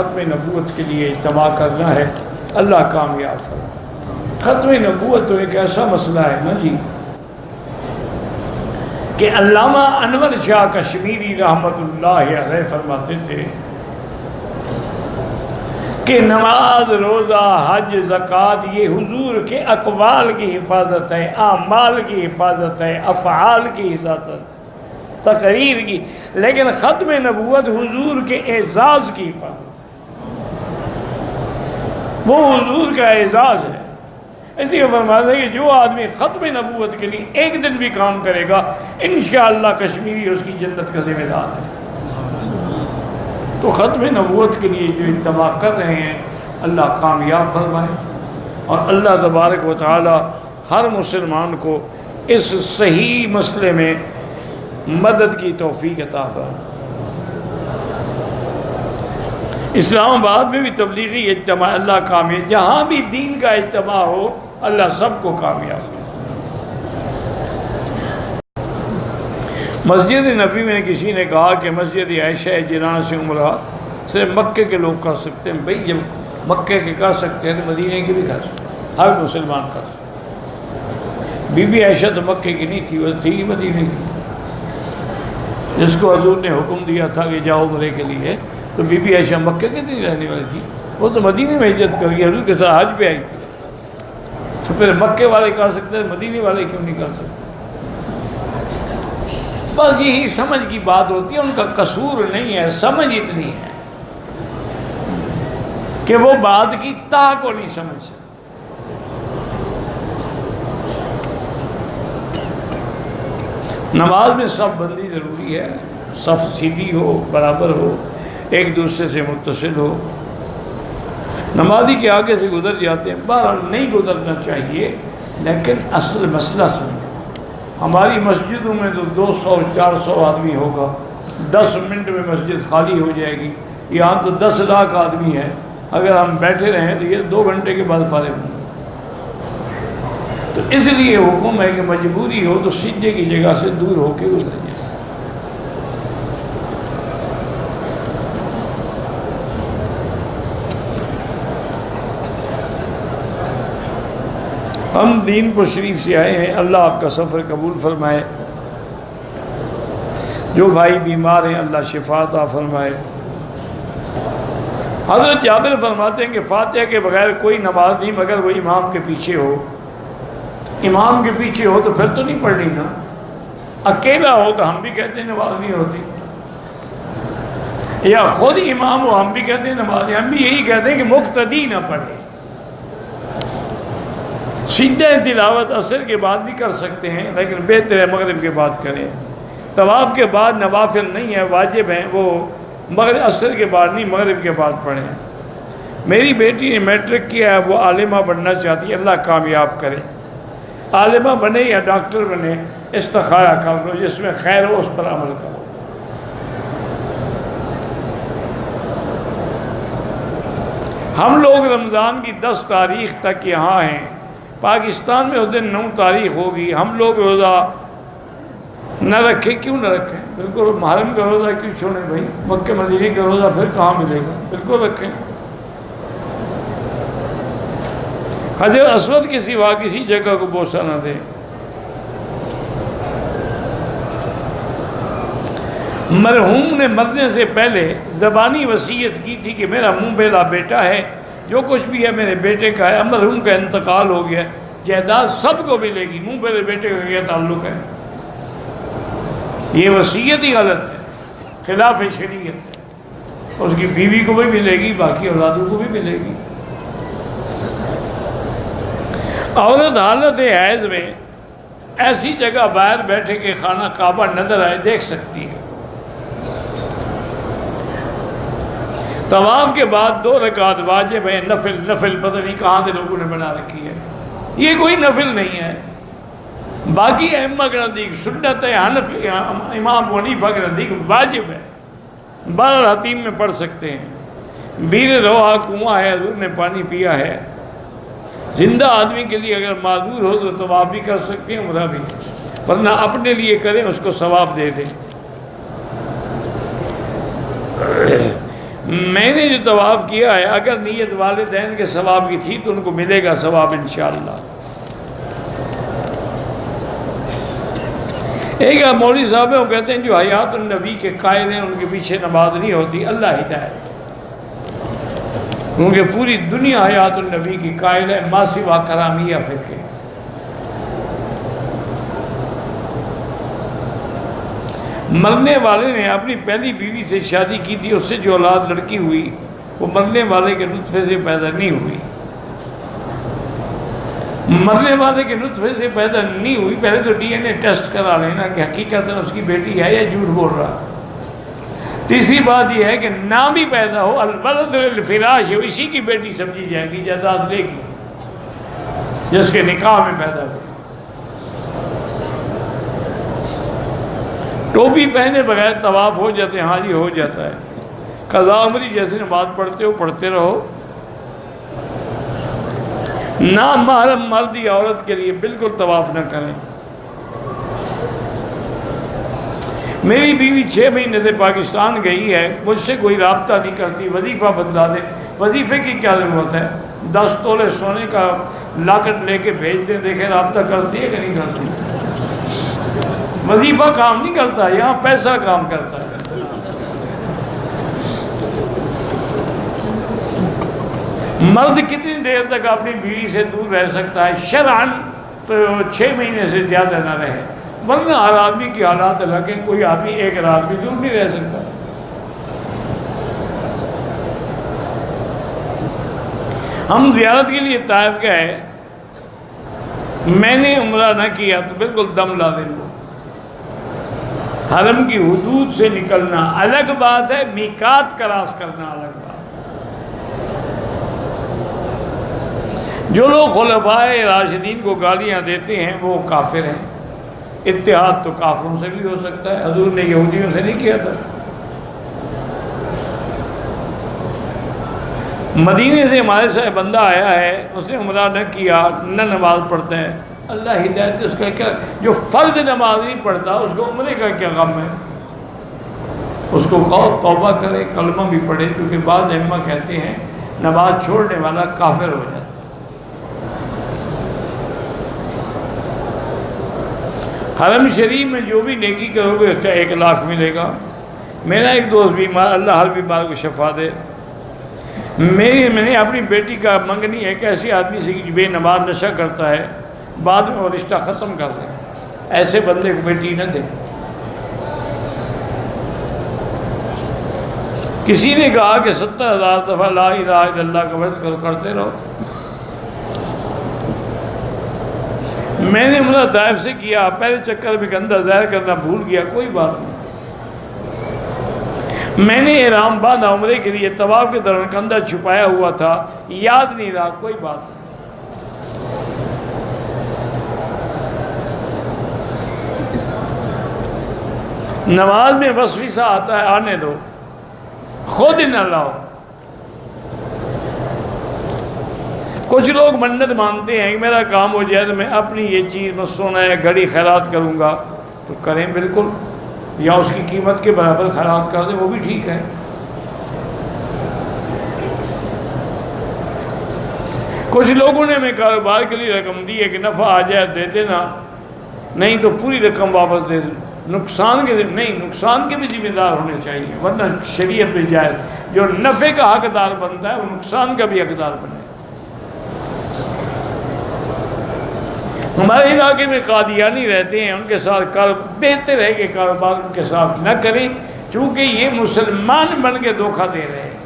ختم نبوت کے لیے اجتماع کرنا ہے، اللہ کامیاب فرمائے۔ ختم نبوت تو ایک ایسا مسئلہ ہے نا جی کہ علامہ انور شاہ کشمیری رحمۃ اللہ علیہ فرماتے تھے کہ نماز، روزہ، حج، زکوٰۃ یہ حضور کے اقوال کی حفاظت ہے، اعمال کی حفاظت ہے، افعال کی حفاظت، تقریر کی، لیکن ختم نبوت حضور کے اعزاز کی حفاظت ہے، وہ حضور کا اعزاز ہے۔ اس لیے فرماتا ہے کہ جو آدمی ختم نبوت کے لیے ایک دن بھی کام کرے گا انشاءاللہ کشمیری اس کی جنت کا ذمہ دار ہے۔ تو ختم نبوت کے لیے جو اجتماع کر رہے ہیں اللہ کامیاب فرمائے، اور اللہ تبارک و تعالی ہر مسلمان کو اس صحیح مسئلے میں مدد کی توفیق عطا فرمائے۔ اسلام آباد میں بھی تبلیغی اجتماع اللہ کامیاب، جہاں بھی دین کا اجتماع ہو اللہ سب کو کامیاب کرے۔ مسجد نبی میں کسی نے کہا کہ مسجد عائشہ جناح سے عمرہ صرف مکے کے لوگ کر سکتے ہیں۔ بھئی جب مکے کے کر سکتے ہیں تو مدینے کے بھی کر سکتے ہیں، ہر مسلمان کر سکتے ہیں۔ بی بی عائشہ تو مکے کی نہیں تھی، وہ تھی مدینے کی، جس کو حضور نے حکم دیا تھا کہ جاؤ عمرے کے لیے، تو بی بی عائشہ مکے کی نہیں رہنے والی تھی، وہ تو مدینے میں ہجرت کر گئی، حضور کے ساتھ حج پہ آئی تھی۔ تو پھر مکے والے کر سکتے ہیں، مدینے والے کیوں نہیں کر سکتے؟ بس یہی سمجھ کی بات ہوتی ہے، ان کا قصور نہیں ہے، سمجھ اتنی ہے کہ وہ بات کی تہ کو نہیں سمجھ سکتے۔ نماز میں صف بندی ضروری ہے، صف سیدھی ہو، برابر ہو، ایک دوسرے سے متصل ہو۔ نمازی کے آگے سے گزر جاتے ہیں، بہرحال نہیں گزرنا چاہیے، لیکن اصل مسئلہ سمجھو۔ ہماری مسجدوں میں تو 200-400 آدمی ہوگا، 10 منٹ میں مسجد خالی ہو جائے گی۔ یہاں تو 10 لاکھ آدمی ہے، اگر ہم بیٹھے رہیں تو یہ 2 گھنٹے کے بعد فارغ ہوں گے۔ تو اس لیے حکم ہے کہ مجبوری ہو تو سجدے کی جگہ سے دور ہو کے گزر جائے۔ ہم دین پر شریف سے آئے ہیں، اللہ آپ کا سفر قبول فرمائے۔ جو بھائی بیمار ہیں اللہ شفا عطا فرمائے۔ حضرت جابر فرماتے ہیں کہ فاتحہ کے بغیر کوئی نماز نہیں مگر وہ امام کے پیچھے ہو۔ امام کے پیچھے ہو تو پھر تو نہیں پڑھنی نا، اکیلا ہو تو ہم بھی کہتے ہیں نماز نہیں ہوتی، یا خود امام ہو ہم بھی کہتے ہیں نماز نہیں، ہم بھی یہی کہتے ہیں کہ مقتدی نہ پڑھے۔ سجدہ تلاوت عصر کے بعد بھی کر سکتے ہیں، لیکن بہتر ہے مغرب کے بعد کریں۔ طواف کے بعد نوافل نہیں ہے، واجب ہیں، وہ مغرب عصر کے بعد نہیں، مغرب کے بعد پڑھیں۔ میری بیٹی نے میٹرک کیا ہے، وہ عالمہ بننا چاہتی ہے، اللہ کامیاب کرے۔ عالمہ بنے یا ڈاکٹر بنے، استخارہ کر لو، جس میں خیر ہو اس پر عمل کرو۔ ہم لوگ رمضان کی 10 تاریخ تک یہاں ہیں، پاکستان میں اس دن 9 تاریخ ہوگی، ہم لوگ روزہ نہ رکھیں، کیوں نہ رکھیں؟ بالکل محرم کا روزہ کیوں چھوڑیں بھائی؟ مکہ مدینے کا روزہ پھر کہاں ملے گا؟ بالکل رکھیں۔ حجر اسود کے سوا کسی جگہ کو بوسہ نہ دیں۔ مرحوم نے مرنے سے پہلے زبانی وصیت کی تھی کہ میرا منہ بیلا بیٹا ہے، جو کچھ بھی ہے میرے بیٹے کا ہے، مرحوم کا انتقال ہو گیا، جائیداد سب کو ملے گی، منہ بیلے بیٹے کا کیا تعلق ہے؟ یہ وصیت ہی غلط ہے، خلاف شریعت ہے۔ اس کی بیوی کو بھی ملے گی، باقی اولادوں کو بھی ملے گی۔ عورت حالت حیض میں ایسی جگہ باہر بیٹھے کہ خانہ کعبہ نظر آئے دیکھ سکتی ہے۔ طواف کے بعد 2 رکعت واجب ہیں، نفل پتہ نہیں کہاں سے لوگوں نے بنا رکھی ہے، یہ کوئی نفل نہیں ہے۔ باقی ائمہ کے نزدیک سنت ہے، امام ابو حنیفہ کے نزدیک واجب ہے، بہر حتیم میں پڑھ سکتے ہیں۔ بیر روحا کنواں ہے، حضور نے پانی پیا ہے۔ زندہ آدمی کے لیے اگر معذور ہو تو طواف بھی کر سکتے ہیں، عمرہ بھی، ورنہ اپنے لیے کریں، اس کو ثواب دے دیں۔ میں نے جو طواف کیا ہے اگر نیت والدین کے ثواب کی تھی تو ان کو ملے گا ثواب انشاءاللہ۔ ایک مولوی صاحب ہیں وہ کہتے ہیں جو حیات النبی کے قائل ہیں ان کے پیچھے نماز نہیں ہوتی، اللہ ہدایت، کیونکہ پوری دنیا حیات النبی کی قائل ہے ما سوا کرامیہ فقہ۔ مرنے والے نے اپنی پہلی بیوی سے شادی کی تھی، اس سے جو اولاد لڑکی ہوئی وہ مرنے والے کے نطفے سے پیدا نہیں ہوئی، مرنے والے کے نطفے سے پیدا نہیں ہوئی، پہلے تو ڈی این اے ٹیسٹ کرا لینا کہ حقیقت اس کی بیٹی ہے یا جھوٹ بول رہا۔ تیسری بات یہ ہے کہ نہ بھی پیدا ہو، الولد للفراش ہو، اسی کی بیٹی سمجھی جائے گی، جائیداد لے گی جس کے نکاح میں پیدا ہو۔ ٹوپی پہنے بغیر طواف ہو جاتے ہیں، ہاں جی ہو جاتا ہے۔ قضاء عمری جیسے نماز پڑھتے ہو پڑھتے رہو۔ نامحرم مرد یا عورت کے لیے بالکل طواف نہ کریں۔ میری بیوی 6 مہینے سے پاکستان گئی ہے، مجھ سے کوئی رابطہ نہیں کرتی، وظیفہ بدلا دے۔ وظیفے کی کیا ضرورت ہے؟ 10 تولے سونے کا لاکٹ لے کے بھیج دیں، دیکھیں رابطہ کرتی ہے کہ نہیں کرتی۔ وظیفہ کام نہیں کرتا، یہاں پیسہ کام کرتا ہے۔ مرد کتنی دیر تک اپنی بیوی سے دور رہ سکتا ہے؟ شرعاً تو 6 مہینے سے زیادہ نہ رہے، ورنہ ہر آدمی کی حالات الگ ہیں، کوئی آدمی ایک رات بھی دور نہیں رہ سکتا۔ ہم زیارت کے لیے طائف گئے، میں نے عمرہ نہ کیا تو بالکل دم لازم ہو۔ حرم کی حدود سے نکلنا الگ بات ہے، میقات کراس کرنا الگ بات ہے۔ جو لوگ خلفائے راشدین کو گالیاں دیتے ہیں وہ کافر ہیں۔ اتحاد تو کافروں سے بھی ہو سکتا ہے، حضور نے یہودیوں سے نہیں کیا تھا۔ مدینے سے ہمارے ساتھ بندہ آیا ہے، اس نے عمرہ نہ کیا، نہ نماز پڑھتا ہے، اللہ ہدایت، اس کا کیا؟ جو فرض نماز نہیں پڑھتا اس کو عمرے کا کیا غم ہے؟ اس کو کہو توبہ کرے، کلمہ بھی پڑھے، کیونکہ بعض ائمہ کہتے ہیں نماز چھوڑنے والا کافر ہو جاتا ہے۔ حرم شریف میں جو بھی نیکی کرو گے اس کا 1 لاکھ ملے گا۔ میرا ایک دوست بیمار، اللہ ہر بیمار کو شفا دے، میں نے اپنی بیٹی کا منگنی ایک ایسے آدمی سے کہ بے نماز نشہ کرتا ہے، بعد میں وہ رشتہ ختم کر دیں، ایسے بندے کو بیٹی نہ دیں۔ کسی نے کہا کہ 70,000 دفعہ لا الہ الا اللہ کا ورد کرتے رہو۔ میں نے عمرہ طائف سے کیا، پہلے چکر میں گندہ ظاہر کرنا بھول گیا، کوئی بات نہیں۔ میں نے احرام باندھا عمرے کے لیے، طواف کے دوران کندھا چھپایا ہوا تھا، یاد نہیں رہا، کوئی بات نہیں۔ نماز میں وسوسہ آتا ہے، آنے دو، خود نہ لاؤ۔ کچھ لوگ منت مانتے ہیں کہ میرا کام ہو جائے تو میں اپنی یہ چیز میں سونا یا گھڑی خیرات کروں گا، تو کریں بالکل، یا اس کی قیمت کے برابر خیرات کر دیں، وہ بھی ٹھیک ہے۔ کچھ لوگوں نے ہمیں کاروبار کے لیے رقم دی ہے کہ نفع آ جائے دے دینا، نہیں تو پوری رقم واپس دے دیں۔ نقصان کے نہیں، نقصان کے بھی ذمہ دار ہونے چاہیے، ورنہ شریعت میں جائز، جو نفع کا حقدار بنتا ہے وہ نقصان کا بھی حقدار بنے۔ ہمارے علاقے میں قادیانی رہتے ہیں، ان کے ساتھ بہتر ہے کہ کاروبار ان کے ساتھ نہ کریں، چونکہ یہ مسلمان بن کے دھوکہ دے رہے ہیں۔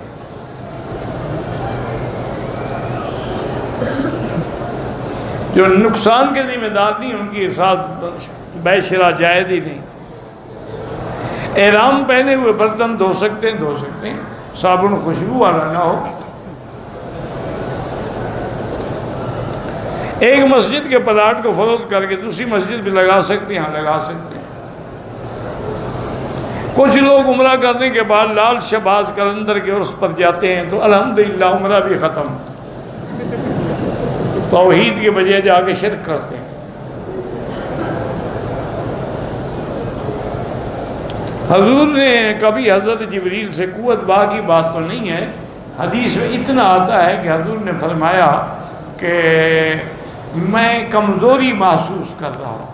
جو نقصان کے ذمہ دار نہیں ان کے ساتھ بے شرع جائز ہی نہیں۔ احرام پہنے ہوئے برتن دھو سکتے ہیں، صابن خوشبو والا نہ ہو۔ ایک مسجد کے پلاٹ کو فروخت کر کے دوسری مسجد بھی لگا سکتے ہیں، ہاں لگا سکتے ہیں۔ کچھ لوگ عمرہ کرنے کے بعد لال شہباز قلندر کے عرس پر جاتے ہیں تو الحمدللہ عمرہ بھی ختم، توحید کے بجائے جا کے شرک کرتے ہیں۔ حضور نے کبھی حضرت جبریل سے قوت با کی بات تو نہیں ہے، حدیث میں اتنا آتا ہے کہ حضور نے فرمایا کہ میں کمزوری محسوس کر رہا ہوں۔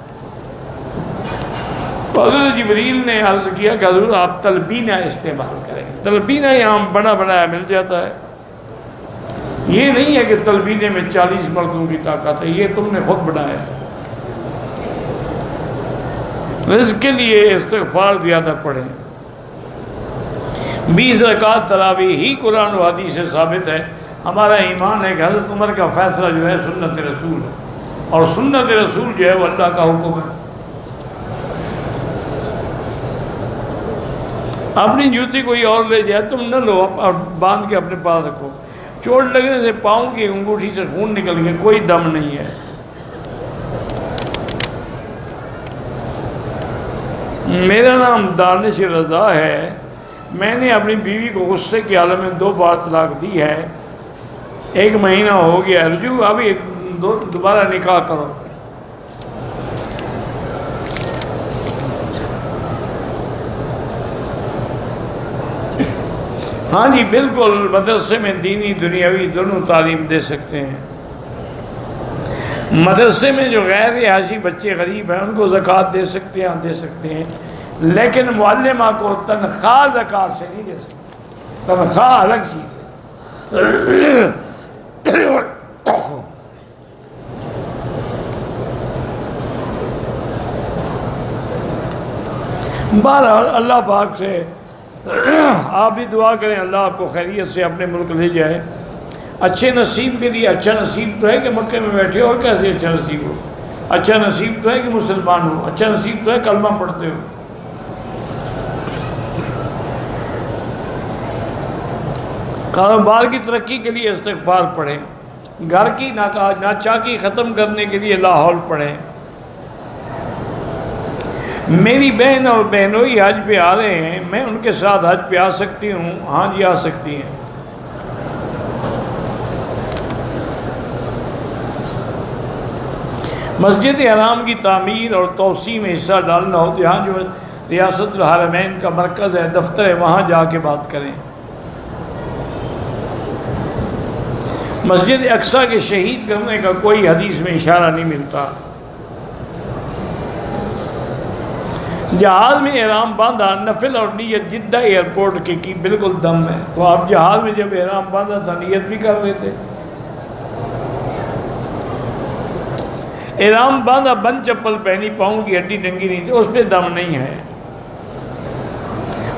حضرت جبریل نے عرض کیا کہ حضور آپ تلبینہ استعمال کریں۔ تلبینہ یہاں بڑا بڑا مل جاتا ہے، یہ نہیں ہے کہ تلبینے میں 40 مردوں کی طاقت ہے، یہ تم نے خود بنایا ہے۔ رزق کے لیے استغفار زیادہ پڑھیں۔ 20 رکعت تراویح ہی قرآن و حدیث سے ثابت ہے۔ ہمارا ایمان ہے کہ حضرت عمر کا فیصلہ جو ہے سنت رسول ہے، اور سنت رسول جو ہے وہ اللہ کا حکم ہے۔ اپنی جوتی کوئی اور لے جائے تم نہ لو، باندھ کے اپنے پاس رکھو۔ چوٹ لگنے سے پاؤں کی انگوٹھی سے خون نکل گیا، کوئی دم نہیں ہے۔ میرا نام دانش رضا ہے، میں نے اپنی بیوی کو غصے کے عالم میں 2 بار طلاق دی ہے، 1 مہینہ ہو گیا، رجوع ابھی دوبارہ نکاح کرو۔ ہاں جی بالکل، مدرسے میں دینی دنیاوی دونوں تعلیم دے سکتے ہیں۔ مدرسے میں جو غیر رہائشی بچے غریب ہیں ان کو زکوٰۃ دے سکتے ہیں، دے سکتے ہیں، لیکن معلمہ کو تنخواہ زکوٰۃ سے نہیں دے سکتے، تنخواہ الگ چیز ہے۔ بہرحال اللہ پاک سے آپ بھی دعا کریں اللہ آپ کو خیریت سے اپنے ملک لے جائے۔ اچھے نصیب کے لیے اچھا نصیب تو ہے کہ مکے میں بیٹھے ہو، اور کیسے اچھا نصیب ہو؟ اچھا نصیب تو ہے کہ مسلمان ہو، اچھا نصیب تو ہے کلمہ پڑھتے ہو۔ کاروبار کی ترقی کے لیے استغفار پڑھیں، گھر کی ناچاکی ختم کرنے کے لیے لا حول پڑھیں۔ میری بہن اور بہنوئی حج پہ آ رہے ہیں، میں ان کے ساتھ حج پہ آ سکتی ہوں؟ ہاں جی آ سکتی ہیں۔ مسجد حرام کی تعمیر اور توسیع میں حصہ ڈالنا ہو تو یہاں جو ریاست الحرمین کا مرکز ہے، دفتر ہے، وہاں جا کے بات کریں۔ مسجد اقصیٰ کے شہید کرنے کا کوئی حدیث میں اشارہ نہیں ملتا۔ جہاز میں احرام باندھا، نفل اور نیت جدہ ایئرپورٹ کی بالکل دم ہے، تو آپ جہاز میں جب احرام باندھا تھا نیت بھی کر رہے تھے۔ احرام باندھا، بند چپل پہنی، پاؤں کی ہڈی ڈنگی نہیں تھی، اس پہ دم نہیں ہے۔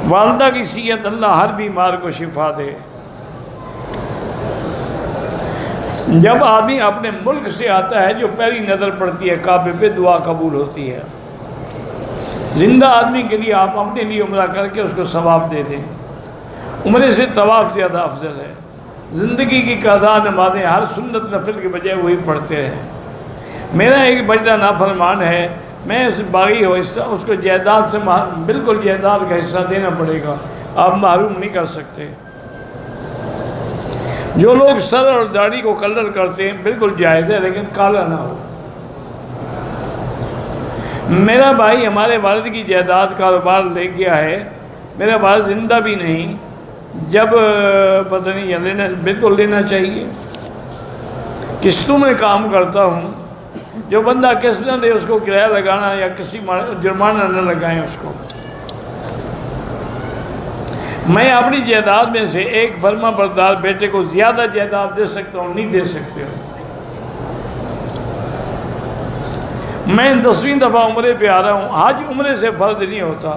والدہ کی صحت، اللہ ہر بیمار کو شفا دے۔ جب آدمی اپنے ملک سے آتا ہے جو پہلی نظر پڑتی ہے کعبے پہ، دعا قبول ہوتی ہے۔ زندہ آدمی کے لیے آپ اپنے لیے عمرہ کر کے اس کو ثواب دے دیں، عمرے سے طواف زیادہ افضل ہے۔ زندگی کی قضا نمازیں ہر سنت نفل کے بجائے وہی پڑھتے ہیں۔ میرا ایک بیٹا نافرمان ہے، میں اس باغی ہو اس کو جائیداد سے بالکل جائیداد کا حصہ دینا پڑے گا، آپ محروم نہیں کر سکتے۔ جو لوگ سر اور داڑھی کو کلر کرتے ہیں بالکل جائز ہے، لیکن کالا نہ ہو۔ میرا بھائی ہمارے والد کی جائیداد کاروبار لے گیا ہے، میرا والد زندہ بھی نہیں، جب پتہ نہیں بالکل لینا چاہیے۔ قسطوں میں کام کرتا ہوں، جو بندہ قسط نہ دے اس کو کرایہ لگانا یا کسی جرمانہ نہ لگائیں اس کو۔ میں اپنی جائیداد میں سے ایک فرما بردار بیٹے کو زیادہ جائیداد دے سکتا ہوں، نہیں دے سکتے ہو۔ میں 10ویں دفعہ عمرے پہ آ رہا ہوں، حج عمرے سے فرض نہیں ہوتا۔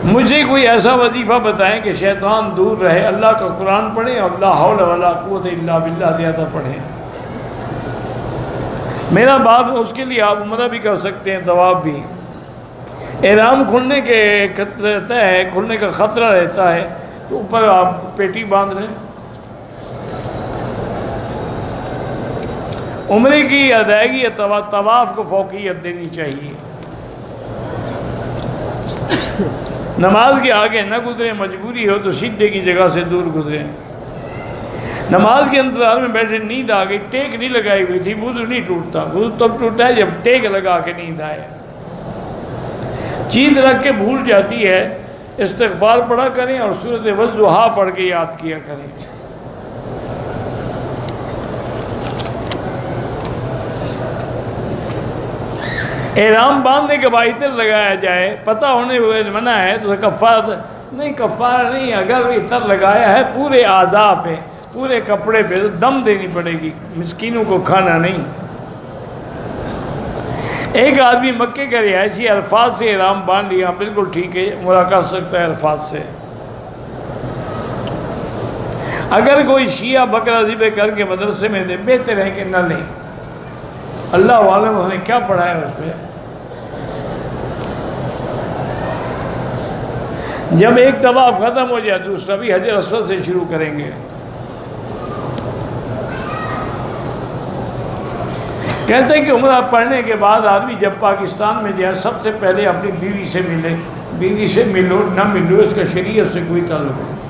مجھے کوئی ایسا وظیفہ بتائیں کہ شیطان دور رہے، اللہ کا قرآن پڑھیں اور لا حول ولا قوت الا باللہ زیادہ پڑھیں۔ میرا باپ، اس کے لیے آپ عمرہ بھی کر سکتے ہیں، طواف بھی۔ احرام کھلنے کا خطرہ رہتا ہے تو اوپر آپ پیٹی باندھ لیں۔ عمرے کی ادائیگی یا طواف کو فوقیت دینی چاہیے۔ نماز کے آگے نہ گزریں، مجبوری ہو تو سیدھے کی جگہ سے دور گزریں۔ نماز کے انتظار میں بیٹھے نیند آ گئی، ٹیک نہیں لگائی ہوئی تھی، وضو نہیں ٹوٹتا، وضو تب ٹوٹتا ہے جب ٹیک لگا کے نیند آئے۔ چیز رکھ کے بھول جاتی ہے، استغفار پڑھا کریں اور سورۃ والضحیٰ پڑھ کے یاد کیا کریں۔ احرام باندھنے کے بعد عطر لگایا جائے، پتہ ہونے ہوئے منع ہے تو کفارہ نہیں، اگر عطر لگایا ہے پورے اعضاء پہ، پورے کپڑے پہ، تو دم دینی پڑے گی، مسکینوں کو کھانا نہیں۔ ایک آدمی مکے کا رہائشی عرفات سے احرام باندھ لیا، بالکل ٹھیک ہے، عمرہ کر سکتا ہے عرفات سے۔ اگر کوئی شیعہ بکرا ذبح کر کے مدرسے میں دے، بہتر ہے کہ نہ لیں، اللہ عالم انہیں کیا پڑھایا اس پہ۔ جب ایک طواف ختم ہو جائے دوسرا بھی حجر اسود سے شروع کریں گے۔ کہتے ہیں کہ عمرہ پڑھنے کے بعد آدمی جب پاکستان میں جائے سب سے پہلے اپنی بیوی سے ملے، بیوی سے ملو نہ ملو اس کا شریعت سے کوئی تعلق نہیں۔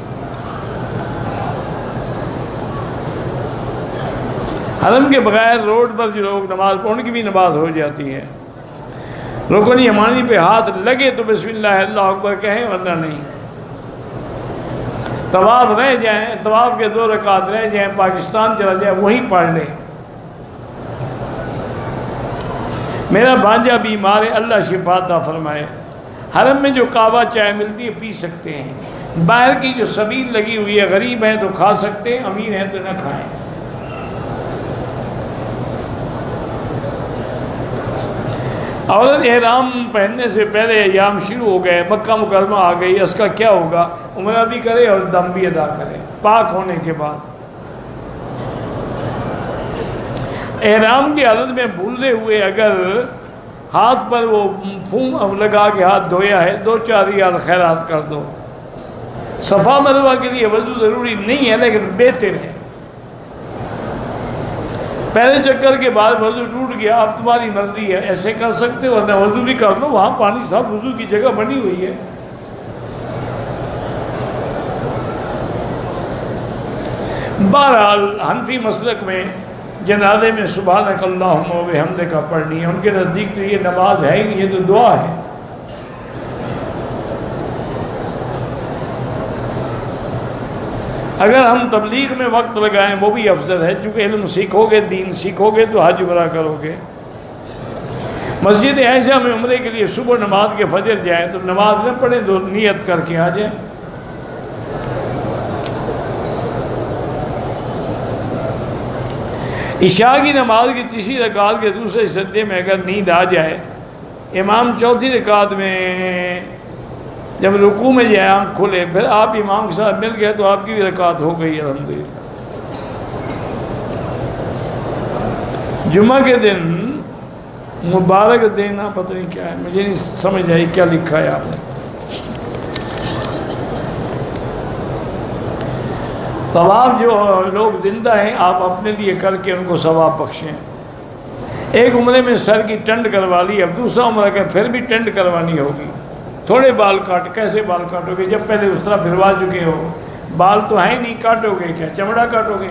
حرم کے بغیر روڈ پر جو لوگ نماز پڑھنے کی بھی نماز ہو جاتی ہے، رکن یمانی پہ ہاتھ لگے تو بسم اللہ اللہ اکبر کہیں، ورنہ نہیں۔ طواف رہ جائیں، طواف کے 2 رکعت رہ جائیں، پاکستان چلا جائے وہیں پڑھ لیں۔ میرا بھانجا بیمار ہے، اللہ شفا عطا فرمائے۔ حرم میں جو کعبہ چائے ملتی ہے پی سکتے ہیں، باہر کی جو سبیل لگی ہوئی ہے، غریب ہیں تو کھا سکتے ہیں، امیر ہیں تو نہ کھائیں۔ عورت احرام پہننے سے پہلے ایام شروع ہو گئے، مکہ مکرمہ آ گئی، اس کا کیا ہوگا؟ عمرہ بھی کرے اور دم بھی ادا کرے پاک ہونے کے بعد۔ احرام کی حالت میں بھولے ہوئے اگر ہاتھ پر وہ فوم لگا کے ہاتھ دھویا ہے، 2-4 ریال خیرات کر دو۔ صفا مروہ کے لیے وضو ضروری نہیں ہے لیکن بہتر ہے۔ پہلے چکر کے بعد وضو ٹوٹ گیا، اب تمہاری مرضی ہے، ایسے کر سکتے ہو، ورنہ وضو بھی کر لو، وہاں پانی صاحب وضو کی جگہ بنی ہوئی ہے۔ بہرحال حنفی مسلک میں جنازے میں سبحانک اللہم و بحمدک پڑھنی ہے، ان کے نزدیک تو یہ نماز ہے ہی نہیں، یہ تو دعا ہے۔ اگر ہم تبلیغ میں وقت لگائیں وہ بھی افضل ہے، چونکہ علم سیکھو گے، دین سیکھو گے تو حج عمرہ کرو گے۔ مسجد عائشہ میں عمرے کے لیے صبح نماز کے فجر جائیں تو نماز نہ پڑھیں تو نیت کر کے آ جائیں۔ عشاء کی نماز کی تیسری رکعت کے دوسرے سجدے میں اگر نیند آ جائے، امام چوتھی رکعت میں جب رکوع میں جائے آنکھ کھلے، پھر آپ امام کے ساتھ مل گئے تو آپ کی بھی رکعت ہو گئی الحمدللہ۔ جمعہ کے دن مبارک دینا پتہ نہیں کیا ہے، مجھے نہیں سمجھ آئی کیا لکھا ہے آپ نے۔ طواف جو لوگ زندہ ہیں آپ اپنے لیے کر کے ان کو ثواب بخشیں۔ ایک عمرے میں سر کی ٹنڈ کروا لی، اب دوسرا عمرہ کہ پھر بھی ٹنڈ کروانی ہوگی۔ تھوڑے بال کاٹ، کیسے بال کاٹو گے جب پہلے اس طرح پھروا چکے ہو؟ بال تو ہیں نہیں، کاٹو گے کیا؟ چمڑا کاٹو گے؟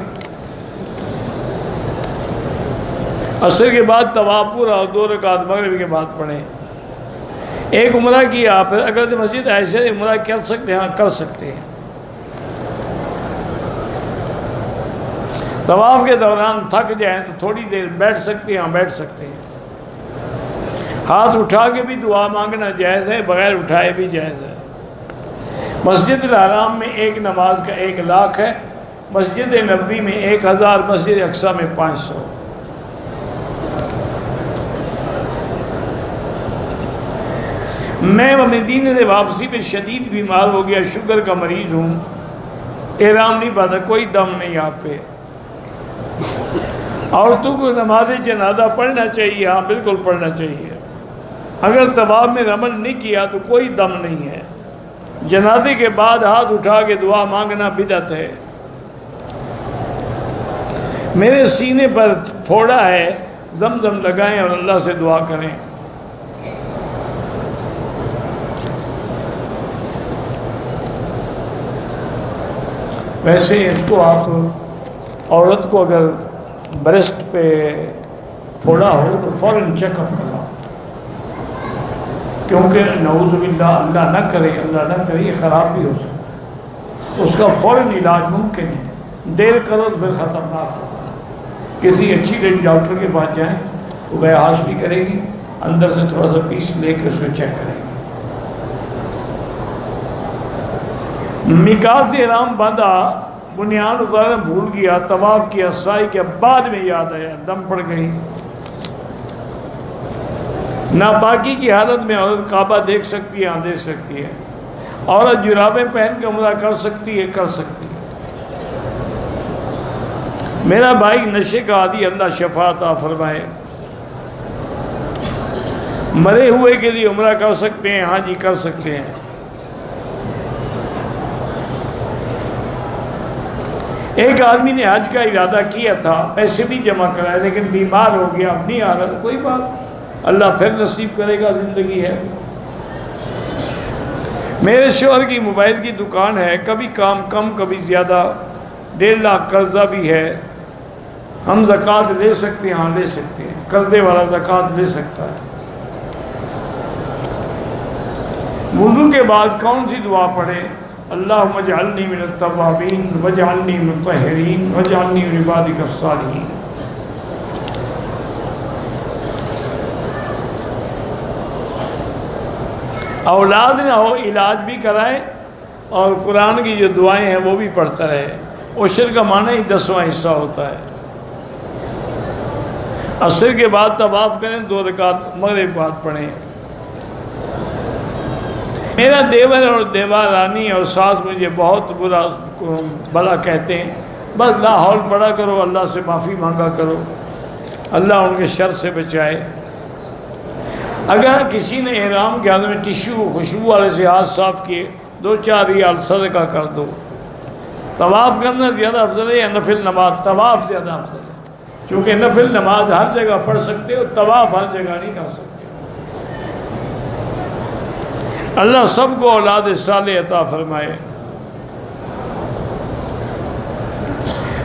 عصر کے بعد طواف پورا اور 2 رکعت مغرب کے بعد پڑھیں۔ ایک عمرہ کیا، پھر اگر مسجد عائشہ سے عمرہ کر سکتے ہیں، ہاں کر سکتے ہیں۔ طواف کے دوران تھک جائیں تو تھوڑی دیر بیٹھ سکتے ہیں، ہاں بیٹھ سکتے ہیں۔ ہاتھ اٹھا کے بھی دعا مانگنا جائز ہے، بغیر اٹھائے بھی جائز ہے۔ مسجد الحرام میں ایک نماز کا 1 لاکھ ہے، مسجد نبوی میں 1000، مسجد اقصیٰ میں 500۔ میں مدینے سے واپسی پہ شدید بیمار ہو گیا، شوگر کا مریض ہوں، احرام نہیں باندھا، کوئی دم نہیں آپ پہ۔ عورتوں کو نماز جنازہ پڑھنا چاہیے، ہاں بالکل پڑھنا چاہیے۔ اگر طواف میں رمل نہیں کیا تو کوئی دم نہیں ہے۔ جنازے کے بعد ہاتھ اٹھا کے دعا مانگنا بدعت ہے۔ میرے سینے پر پھوڑا ہے، زمزم لگائیں اور اللہ سے دعا کریں۔ ویسے اس کو آپ عورت کو اگر بریسٹ پہ پھوڑا ہو تو فوراً چیک اپ کرو۔ کیونکہ نعوذ باللہ اللہ نہ کرے یہ خراب بھی ہو سکتا ہے، اس کا فوراً علاج ممکن ہے، دیر کرو تو پھر خطرناک ہوتا ہے۔ کسی اچھی ڈاکٹر کے پاس جائیں، وہ بیہاش بھی کرے گی، اندر سے تھوڑا سا پیس لے کے اس کو چیک کریں گے۔ میقات سے احرام باندھا، بنیاد اتارنا بھول گیا، طواف کیا، سعی کیا، بعد میں یاد آیا، دم پڑ گئی۔ ناپاکی کی حالت میں عورت کعبہ دیکھ سکتی ہے؟ ہاں دیکھ سکتی ہے۔ عورت جرابیں پہن کے عمرہ کر سکتی ہے؟ کر سکتی ہے۔ میرا بھائی نشے کا عادی، اللہ شفا عطا فرمائے۔ مرے ہوئے کے لیے عمرہ کر سکتے ہیں؟ ہاں جی کر سکتے ہیں۔ ایک آدمی نے حج کا ارادہ کیا تھا، پیسے بھی جمع کرائے، لیکن بیمار ہو گیا، اب نہیں آ رہا، کوئی بات نہیں، اللہ پھر نصیب کرے گا، زندگی ہے۔ میرے شوہر کی موبائل کی دکان ہے، کبھی کام کم کبھی زیادہ، 1.5 لاکھ قرضہ بھی ہے، ہم زکوٰۃ لے سکتے ہیں؟ ہاں لے سکتے ہیں، قرضے والا زکوٰۃ لے سکتا ہے۔ وضو کے بعد کون سی دعا پڑھیں؟ اللہم اجعلنی من التوابین واجعلنی من المطہرین واجعلنی من عبادک الصالحین۔ اولاد نہ ہو، علاج بھی کرائیں اور قرآن کی جو دعائیں ہیں وہ بھی پڑھتا رہے۔ عشر کا معنی ہی 10واں حصہ ہوتا ہے۔ عصر کے بعد طواف کریں، 2 رکعت مغرب بعد پڑھیں۔ میرا دیور اور دیورانی اور ساس مجھے بہت بڑا کہتے ہیں، بس لا حول پڑھا کرو، اللہ سے معافی مانگا کرو، اللہ ان کے شر سے بچائے۔ اگر کسی نے احرام کے حال میں ٹیشو خوشبو والے سے ہاتھ صاف کیے، 2-4 ریال صدقہ کر دو۔ طواف کرنا زیادہ افضل ہے یا نفل نماز؟ طواف زیادہ افضل ہے، چونکہ نفل نماز ہر جگہ پڑھ سکتے ہو، طواف ہر جگہ نہیں کر سکتے۔ اللہ سب کو اولاد صالح عطا فرمائے۔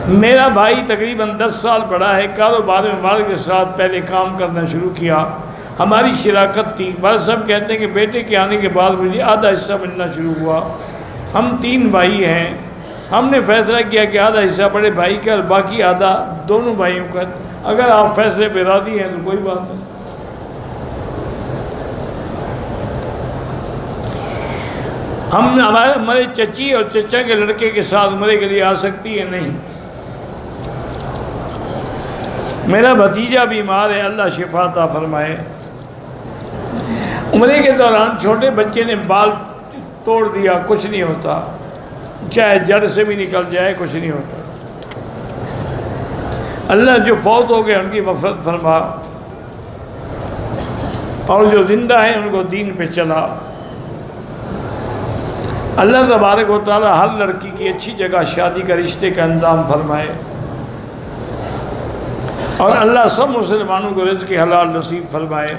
میرا بھائی تقریباً 10 سال بڑا ہے، کاروبار میں والد کے ساتھ پہلے کام کرنا شروع کیا، ہماری شراکت تھی۔ والد صاحب کہتے ہیں کہ بیٹے کے آنے کے بعد مجھے آدھا حصہ ملنا شروع ہوا۔ ہم 3 بھائی ہیں، ہم نے فیصلہ کیا کہ آدھا حصہ بڑے بھائی کا اور باقی آدھا دونوں بھائیوں کا۔ اگر آپ فیصلے پہ راضی ہیں تو کوئی بات نہیں۔ ہمارے چچی اور چچا کے لڑکے کے ساتھ عمرے کے لیے آ سکتی ہے؟ نہیں۔ میرا بھتیجا بیمار ہے، اللہ شفا عطا فرمائے۔ عمرے کے دوران چھوٹے بچے نے بال توڑ دیا، کچھ نہیں ہوتا، چاہے جڑ سے بھی نکل جائے کچھ نہیں ہوتا۔ اللہ جو فوت ہو گئے ان کی مغفرت فرما، اور جو زندہ ہیں ان کو دین پہ چلا۔ اللہ تبارک و تعالی ہر لڑکی کی اچھی جگہ شادی کا رشتے کا انتظام فرمائے، اور اللہ سب مسلمانوں کو رزق حلال نصیب فرمائے۔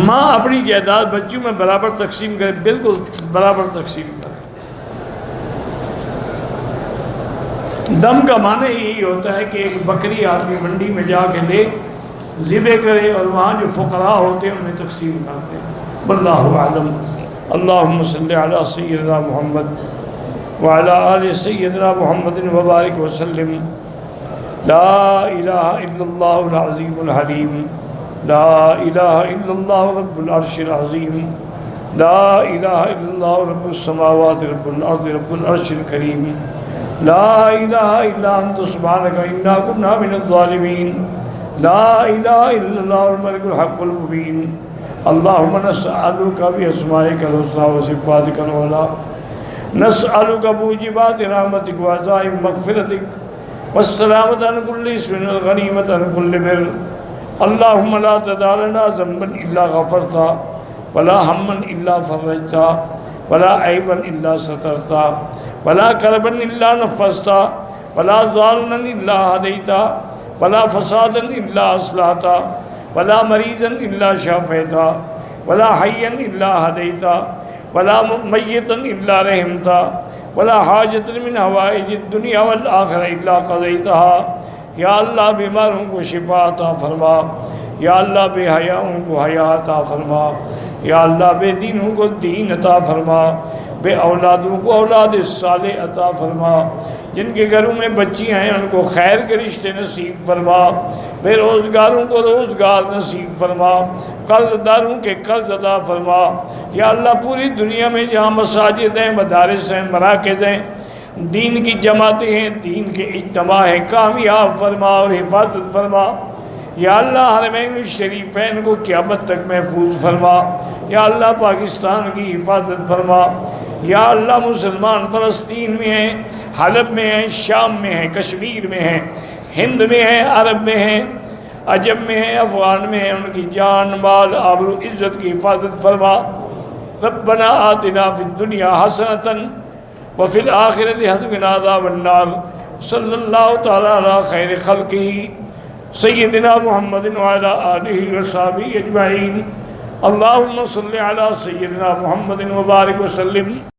ماں اپنی جائیداد بچیوں میں برابر تقسیم کرے، بالکل برابر تقسیم کرے۔ دم کا معنی یہی ہوتا ہے کہ ایک بکری آدمی منڈی میں جا کے لے، ذبح کرے اور وہاں جو فقراء ہوتے ہیں انہیں تقسیم کرتے ہیں۔ واللہ اعلم۔ اللہم صلی علی سیدنا محمد وعلی آل سیدنا محمد وبارک وسلم۔ لا الہ الا اللہ العظیم الحلیم، لا الہ الا اللہ رب العرش العظیم، لا الہ الا اللہ رب السماوات رب الارض رب العرش الکریم، لا الہ الا انت سبحانک انا کنا من الظالمین، لا الہ الا اللہ الملک الحق المبین۔ اللہم نسألک باسمائک الحسنی وصفاتک العلی، نسألک موجبات رحمتک وعزائم مغفرتک والسلامة عن كل اسم والغنیمة عن كل بر۔ اللہم لا تدع لنا ذنبا الا غفرتا، ولا ہما الا فرجتا، ولا عیبا الا سترتا، ولا کربا الا نفستا، ولا ضالا الا ہدیتا، ولا فسادا الا اصلحتا، ولا مریضا الا شافیتا، ولا حیا الا ہدیتا، ولا میتا الا رحمتا، ولا حاجت من حوائج الدنیا والآخرہ الا قضیتہا۔ یا اللہ بیماروں کو شفا عطا فرما، یا اللہ بے حیاؤں کو حیا عطا فرما، یا اللہ بے دینوں کو دین عطا فرما، بے اولادوں کو اولاد صالح عطا فرما، جن کے گھروں میں بچیاں ہیں ان کو خیر کے رشتے نصیب فرما، بے روزگاروں کو روزگار نصیب فرما، قرض داروں کے قرض عطا فرما، یا اللہ پوری دنیا میں جہاں مساجد ہیں، مدارس ہیں، مراکز ہیں، دین کی جماعتیں ہیں، دین کے اجتماع ہیں، کامیاب فرما اور حفاظت فرما، یا اللہ حرمین الشریفین کو قیامت تک محفوظ فرما، یا اللہ پاکستان کی حفاظت فرما، یا اللہ مسلمان فلسطین میں ہیں، حلب میں ہیں، شام میں ہیں، کشمیر میں ہیں، ہند میں ہیں، عرب میں ہیں، عجم میں ہیں، افغان میں ہیں، ان کی جان مال آبرو عزت کی حفاظت فرما۔ ربنا آتنا فی الدنیا حسنۃ وفی الآخرۃ حسنۃ وقنا عذاب النار۔ صلی اللہ تعالیٰ علی خیر خلقہ سیدنا محمد وعلی آلہ وصحبہ اجمعین۔ اللہم صلی علی سیدنا محمد وبارک وسلم۔